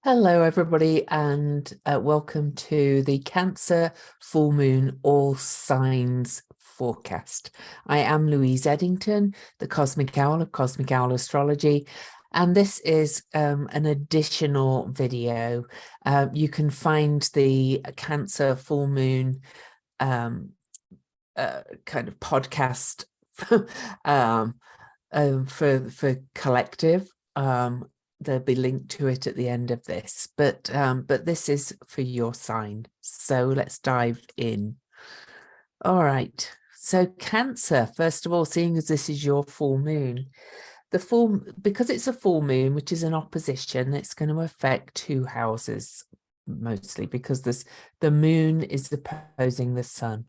Hello, everybody, and welcome to the Cancer Full Moon All Signs Forecast. I am Louise Eddington, the Cosmic Owl of Cosmic Owl Astrology, and this is an additional video. You can find the Cancer Full Moon kind of podcast for collective. There'll be linked to it at the end of this, but this is for your sign. So let's dive in. All right. So Cancer, first of all, seeing as this is your full moon, because it's a full moon, which is an opposition, it's going to affect two houses mostly because the moon is opposing the sun,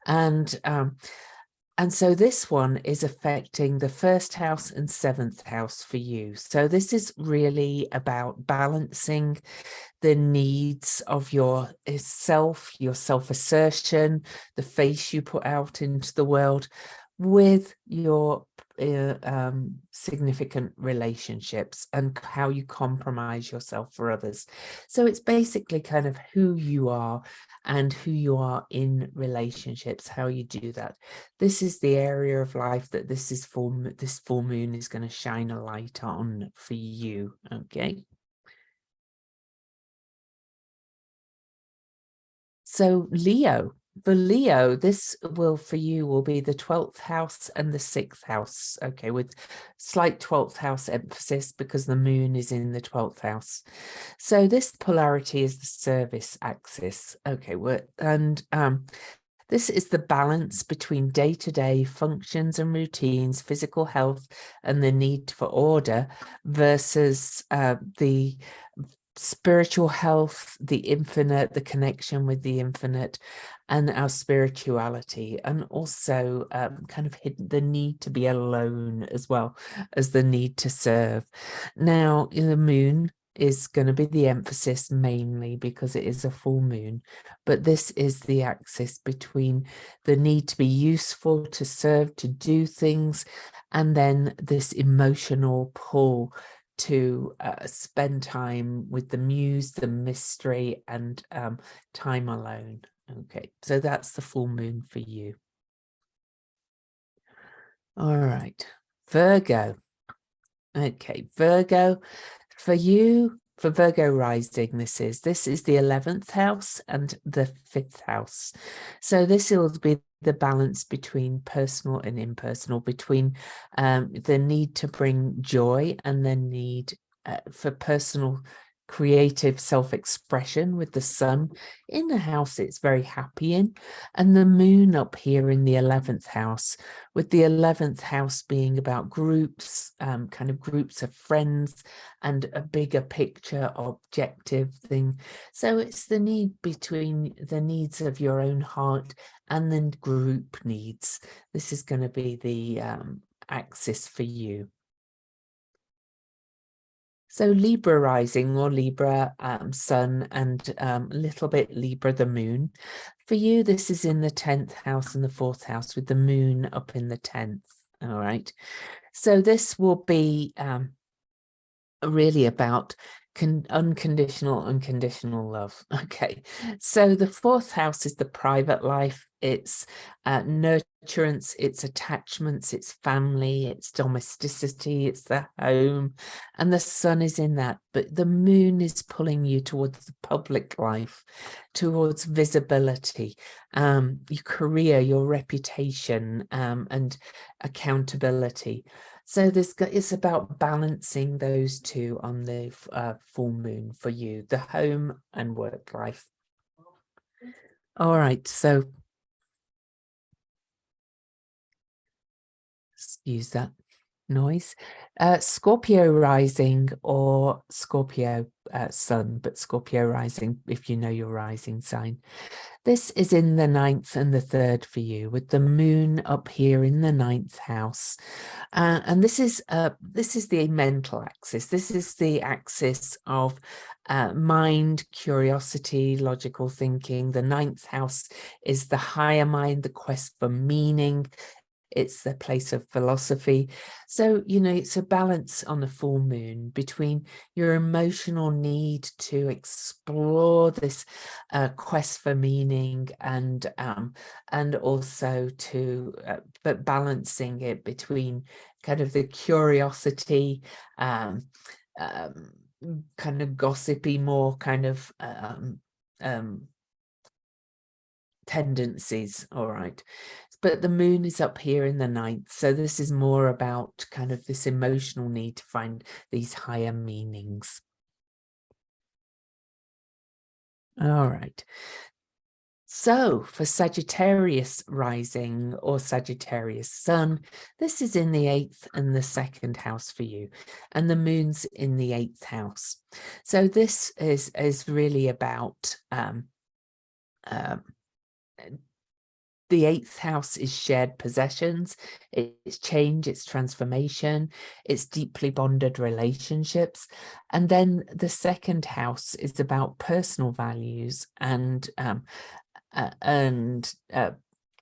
and so this one is affecting the first house and seventh house for you. So this is really about balancing the needs of your self-assertion, the face you put out into the world, with your significant relationships and how you compromise yourself for others. So it's basically kind of who you are and who you are in relationships, how you do that. This is the area of life that this full moon is going to shine a light on for you. Okay. So for Leo, this for you will be the 12th house and the 6th house. Okay, with slight 12th house emphasis because the moon is in the 12th house. So this polarity is the service axis. Okay, this is the balance between day-to-day functions and routines, physical health, and the need for order versus the spiritual health, the infinite, the connection with the infinite, and our spirituality, and also kind of the need to be alone as well as the need to serve. Now, the moon is going to be the emphasis mainly because it is a full moon, but this is the axis between the need to be useful, to serve, to do things, and then this emotional pull to spend time with the muse, the mystery, and time alone. Okay, so that's the full moon for you. All right, Virgo. Okay, Virgo, for you, for Virgo rising, this is the 11th house and the 5th house. So this will be the balance between personal and impersonal, between the need to bring joy and the need for personal creative self-expression with the sun in the house it's very happy in, and the moon up here in the 11th house, with the 11th house being about groups, kind of groups of friends and a bigger picture objective thing. So it's the need between the needs of your own heart and then group needs. This is going to be the axis for you. So Libra rising or Libra sun and a little bit Libra the moon. For you, this is in the 10th house and the 4th house with the moon up in the 10th. All right. So this will be really about unconditional love. Okay, so the 4th house is the private life. It's nurturance, it's attachments, it's family, it's domesticity, it's the home, and the sun is in that, but the moon is pulling you towards the public life, towards visibility, your career, your reputation, and accountability. So it's about balancing those two on the full moon for you, the home and work life. All right, so excuse that noise. Scorpio rising or Scorpio sun, but Scorpio rising if you know your rising sign. This is in the 9th and the 3rd for you, with the moon up here in the 9th house. And this is the mental axis. This is the axis of mind, curiosity, logical thinking. The 9th house is the higher mind, the quest for meaning. It's the place of philosophy. So, you know, it's a balance on the full moon between your emotional need to explore this quest for meaning and also to, but balancing it between kind of the curiosity, kind of gossipy, more kind of tendencies. All right, but the moon is up here in the ninth, so this is more about kind of this emotional need to find these higher meanings. All right, so for Sagittarius rising or Sagittarius sun, this is in the 8th and the 2nd house for you, and the moon's in the 8th house. So this is really about the 8th house is shared possessions, it's change, it's transformation, it's deeply bonded relationships. And then the 2nd house is about personal values and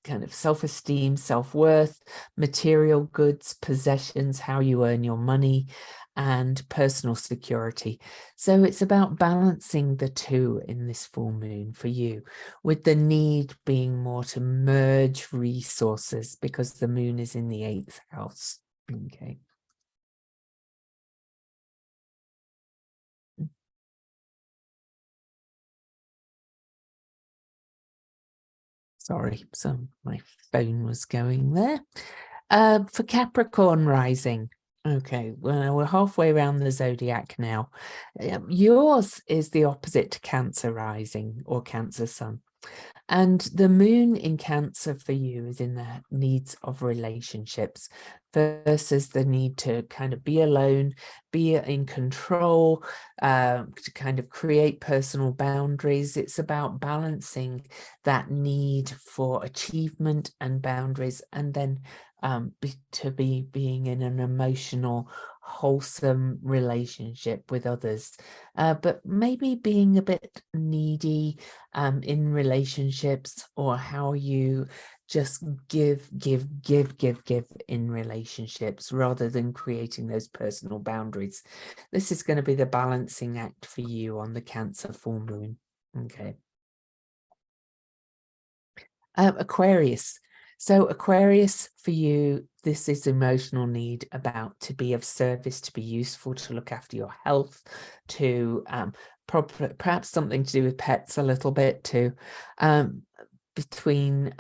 kind of self-esteem, self-worth, material goods, possessions, how you earn your money, and personal security. So it's about balancing the two in this full moon for you, with the need being more to merge resources because the moon is in the 8th house. Okay. Sorry, so my phone was going there. For Capricorn rising. Okay, well, we're halfway around the zodiac now. Yours is the opposite to Cancer rising or Cancer sun. And the moon in Cancer for you is in the needs of relationships versus the need to kind of be alone, be in control, to kind of create personal boundaries. It's about balancing that need for achievement and boundaries, and then being in an emotional, wholesome relationship with others, but maybe being a bit needy in relationships, or how you just give in relationships rather than creating those personal boundaries. This is going to be the balancing act for you on the Cancer full moon. Okay. Aquarius. So Aquarius for you, this is emotional need about to be of service, to be useful, to look after your health, to perhaps something to do with pets a little bit too, between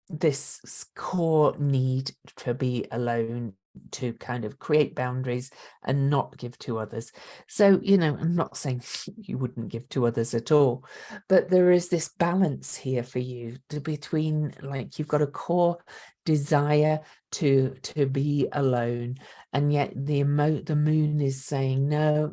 this core need to be alone, to kind of create boundaries and not give to others. So, you know, I'm not saying you wouldn't give to others at all, but there is this balance here for you between, like, you've got a core desire to be alone, and yet the moon is saying no,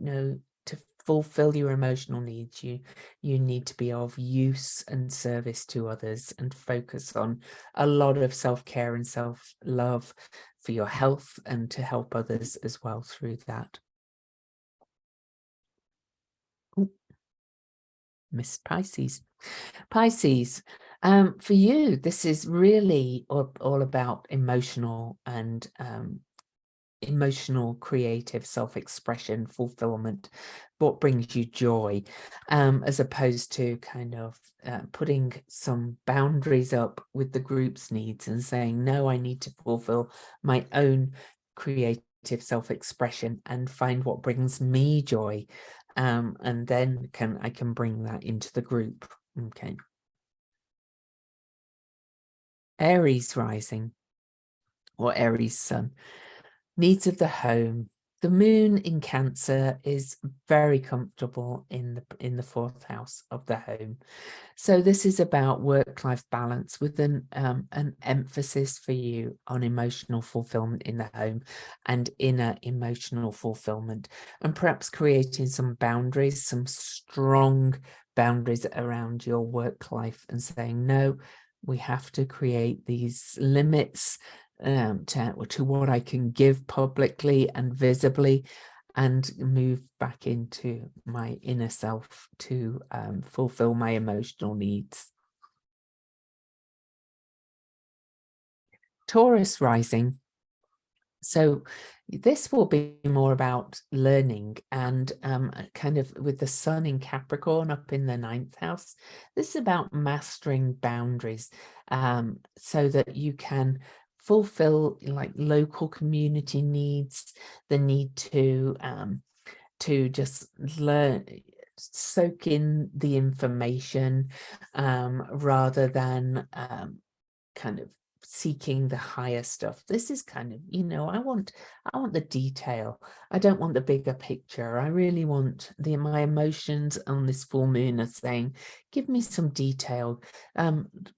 to fulfill your emotional needs, you need to be of use and service to others, and focus on a lot of self-care and self-love for your health, and to help others as well through that. Ooh, missed Pisces. Pisces, for you, this is really all about emotional and emotional, creative self-expression, fulfillment, what brings you joy, as opposed to kind of putting some boundaries up with the group's needs and saying, no, I need to fulfill my own creative self-expression and find what brings me joy, and then I can bring that into the group. Okay. Aries rising or Aries sun. Needs of the home. The moon in Cancer is very comfortable in the 4th house of the home. So this is about work-life balance with an emphasis for you on emotional fulfillment in the home and inner emotional fulfillment, and perhaps creating some boundaries, some strong boundaries around your work life, and saying, no, we have to create these limits to what I can give publicly and visibly, and move back into my inner self to fulfill my emotional needs. Taurus rising. So this will be more about learning and kind of with the sun in Capricorn up in the 9th house. This is about mastering boundaries so that you can fulfill like local community needs, the need to just learn, soak in the information rather than kind of seeking the higher stuff. This is kind of, you know, I want the detail. I don't want the bigger picture. I really want my emotions on this full moon are saying, give me some detail.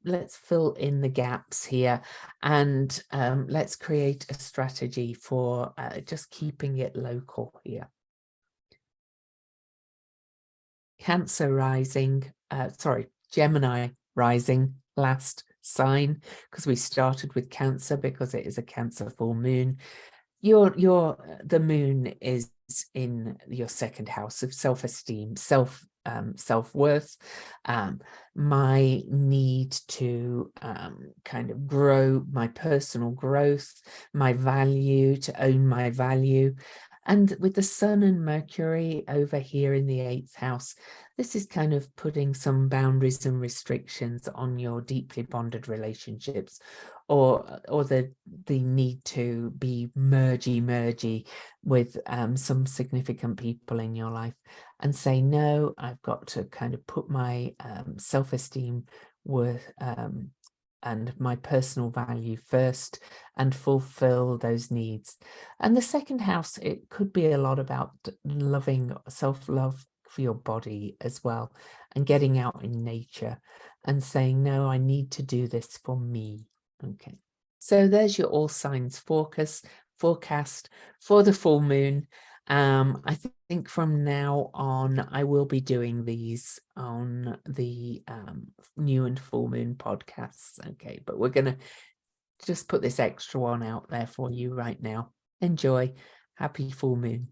Let's fill in the gaps here, and let's create a strategy for just keeping it local here. Cancer rising, Gemini rising, last sign, because we started with Cancer because it is a Cancer full moon. The moon is in your 2nd house of self-esteem, self-worth, my need to kind of grow my personal growth, my value, to own my value. And with the Sun and Mercury over here in the 8th house, this is kind of putting some boundaries and restrictions on your deeply bonded relationships, or the need to be mergy with some significant people in your life, and say, no, I've got to kind of put my self-esteem worth and my personal value first and fulfill those needs. And the 2nd house, it could be a lot about loving, self-love for your body as well, and getting out in nature and saying, no, I need to do this for me. Okay, so there's your all signs forecast for the full moon. I think from now on I will be doing these on the new and full moon podcasts. Okay, but we're gonna just put this extra one out there for you right now. Enjoy. Happy full moon.